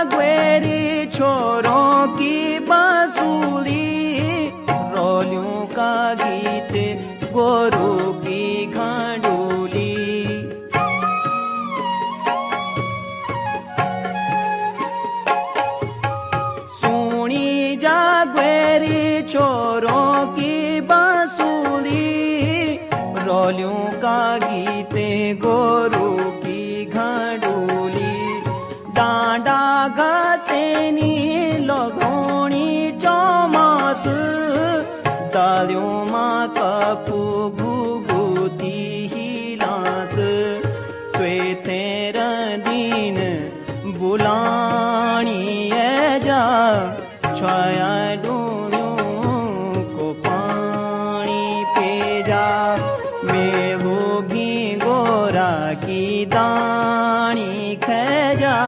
जागवेरी छोरों की बांसुरी, रोलियों का गीत गोरू की घांडोली। सुनी जागवेरी छोरों की बांसुरी, रोलियों का गीत गोरू की घांडोली। डांडा घासेनी लगोणी चौमास, दालियों माँ कपू